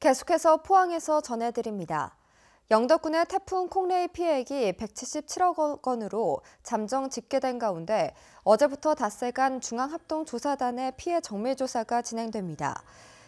계속해서 포항에서 전해드립니다. 영덕군의 태풍 콩레이 피해액이 177억 원으로 잠정 집계된 가운데 어제부터 닷새간 중앙합동조사단의 피해 정밀조사가 진행됩니다.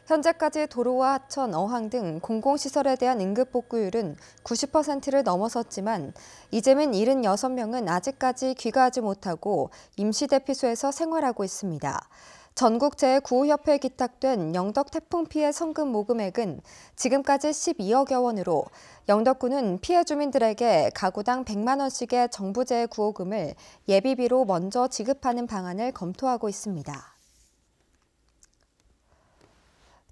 현재까지 도로와 하천, 어항 등 공공시설에 대한 응급복구율은 90%를 넘어섰지만 이재민 76명은 아직까지 귀가하지 못하고 임시대피소에서 생활하고 있습니다. 전국재해구호협회에 기탁된 영덕 태풍 피해 성금 모금액은 지금까지 12억여 원으로 영덕군은 피해 주민들에게 가구당 100만 원씩의 정부재해구호금을 예비비로 먼저 지급하는 방안을 검토하고 있습니다.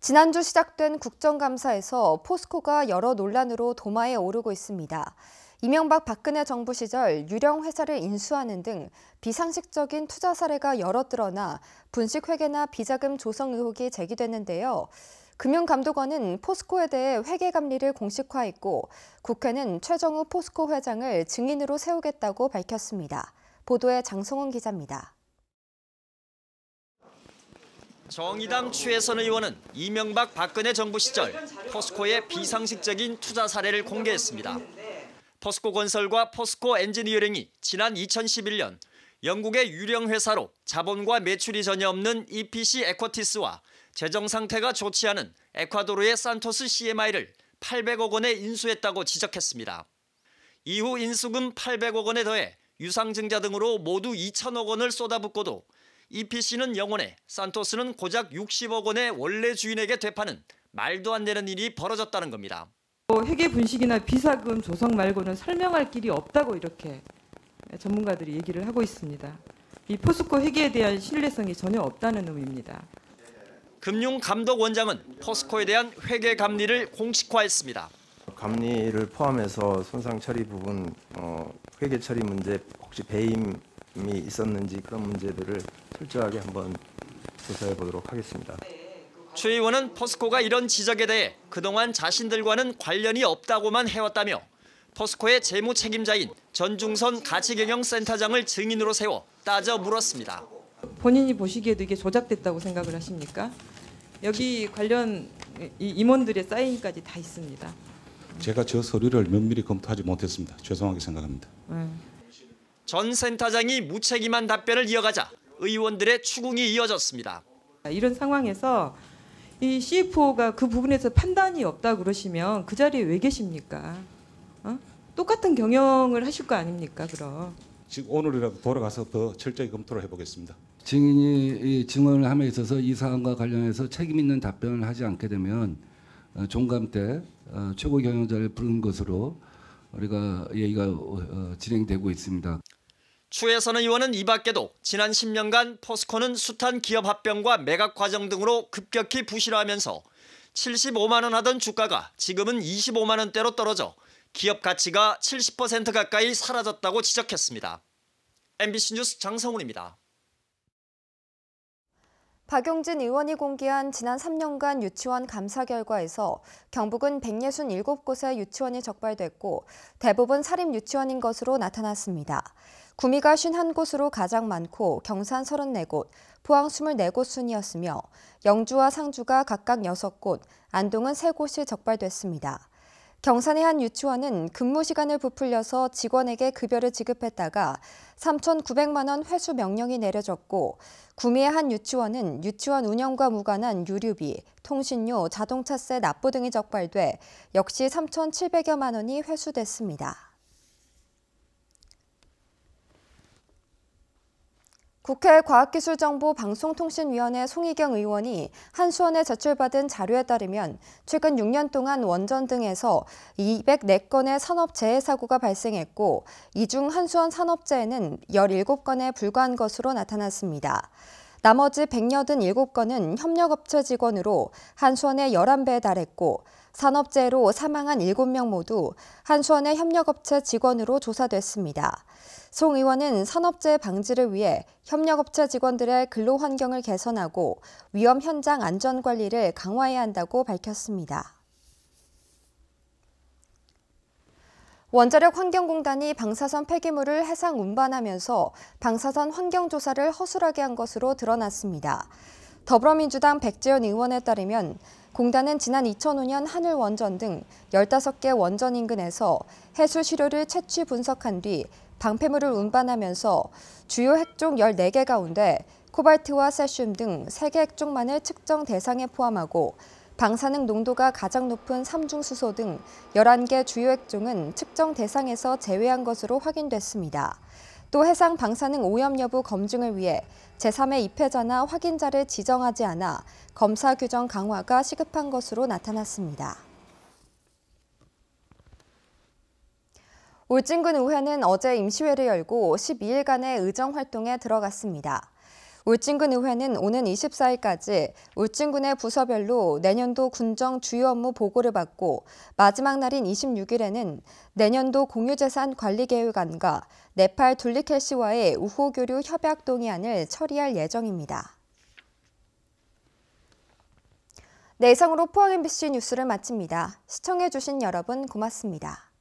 지난주 시작된 국정감사에서 포스코가 여러 논란으로 도마에 오르고 있습니다. 이명박 박근혜 정부 시절 유령 회사를 인수하는 등 비상식적인 투자 사례가 여러 드러나 분식회계나 비자금 조성 의혹이 제기됐는데요. 금융감독원은 포스코에 대해 회계감리를 공식화했고 국회는 최정우 포스코 회장을 증인으로 세우겠다고 밝혔습니다. 보도에 장성훈 기자입니다. 정의당 최혜선 의원은 이명박 박근혜 정부 시절 포스코의 비상식적인 투자 사례를 공개했습니다. 포스코 건설과 포스코 엔지니어링이 지난 2011년 영국의 유령 회사로 자본과 매출이 전혀 없는 EPC 에쿼티스와 재정 상태가 좋지 않은 에콰도르의 산토스 CMI를 800억 원에 인수했다고 지적했습니다. 이후 인수금 800억 원에 더해 유상증자 등으로 모두 2천억 원을 쏟아붓고도 EPC는 0원에 산토스는 고작 60억 원의 원래 주인에게 되파는 말도 안 되는 일이 벌어졌다는 겁니다. 회계 분식이나 비자금 조성 말고는 설명할 길이 없다고 이렇게 전문가들이 얘기를 하고 있습니다. 이 포스코 회계에 대한 신뢰성이 전혀 없다는 의미입니다. 금융감독원장은 포스코에 대한 회계 감리를 공식화했습니다. 감리를 포함해서 손상 처리 부분, 회계 처리 문제, 혹시 배임이 있었는지 그런 문제들을 철저하게 한번 조사해 보도록 하겠습니다. 최 의원은 포스코가 이런 지적에 대해 그동안 자신들과는 관련이 없다고만 해왔다며 포스코의 재무 책임자인 전중선 가치경영센터장을 증인으로 세워 따져 물었습니다. 본인이 보시기에도 이게 조작됐다고 생각을 하십니까? 여기 관련 임원들의 사인까지 다 있습니다. 제가 저 서류를 면밀히 검토하지 못했습니다. 죄송하게 생각합니다. 전 센터장이 무책임한 답변을 이어가자 의원들의 추궁이 이어졌습니다. 이런 상황에서 이 CFO가 그 부분에서 판단이 없다 그러시면 그 자리에 왜 계십니까? 똑같은 경영을 하실 거 아닙니까? 그럼. 지금 오늘이라도 돌아가서 더 철저히 검토를 해보겠습니다. 증인이 증언을 함에 있어서 이 사안과 관련해서 책임 있는 답변을 하지 않게 되면 종감 때 최고 경영자를 부른 것으로 우리가 얘기가 진행되고 있습니다. 추혜선 의원은 이 밖에도 지난 10년간 포스코는 숱한 기업 합병과 매각 과정 등으로 급격히 부실화하면서 75만 원 하던 주가가 지금은 25만 원대로 떨어져 기업 가치가 70% 가까이 사라졌다고 지적했습니다. MBC 뉴스 장성훈입니다. 박용진 의원이 공개한 지난 3년간 유치원 감사 결과에서 경북은 167곳의 유치원이 적발됐고 대부분 사립 유치원인 것으로 나타났습니다. 구미가 51곳으로 가장 많고 경산 34곳, 포항 24곳 순이었으며 영주와 상주가 각각 6곳, 안동은 3곳이 적발됐습니다. 경산의 한 유치원은 근무 시간을 부풀려서 직원에게 급여를 지급했다가 3,900만 원 회수 명령이 내려졌고 구미의 한 유치원은 유치원 운영과 무관한 유류비, 통신료, 자동차세 납부 등이 적발돼 역시 3,700여만 원이 회수됐습니다. 국회 과학기술정보방송통신위원회 송희경 의원이 한수원에 제출받은 자료에 따르면 최근 6년 동안 원전 등에서 204건의 산업재해 사고가 발생했고 이 중 한수원 산업재해는 17건에 불과한 것으로 나타났습니다. 나머지 187건은 협력업체 직원으로 한수원의 11배에 달했고 산업재해로 사망한 7명 모두 한수원의 협력업체 직원으로 조사됐습니다. 송 의원은 산업재해 방지를 위해 협력업체 직원들의 근로 환경을 개선하고 위험 현장 안전 관리를 강화해야 한다고 밝혔습니다. 원자력환경공단이 방사선 폐기물을 해상 운반하면서 방사선 환경조사를 허술하게 한 것으로 드러났습니다. 더불어민주당 백재현 의원에 따르면 공단은 지난 2005년 하늘원전 등 15개 원전 인근에서 해수 시료를 채취 분석한 뒤 방패물을 운반하면서 주요 핵종 14개 가운데 코발트와 세슘 등 3개 핵종만을 측정 대상에 포함하고 방사능 농도가 가장 높은 삼중수소 등 11개 주요 핵종은 측정 대상에서 제외한 것으로 확인됐습니다. 또 해상 방사능 오염 여부 검증을 위해 제3의 입회자나 확인자를 지정하지 않아 검사 규정 강화가 시급한 것으로 나타났습니다. 울진군 의회는 어제 임시회를 열고 12일간의 의정 활동에 들어갔습니다. 울진군 의회는 오는 24일까지 울진군의 부서별로 내년도 군정 주요 업무 보고를 받고 마지막 날인 26일에는 내년도 공유재산 관리계획안과 네팔 둘리켈시와의 우호교류 협약 동의안을 처리할 예정입니다. 네, 이상으로 포항 MBC 뉴스를 마칩니다. 시청해주신 여러분 고맙습니다.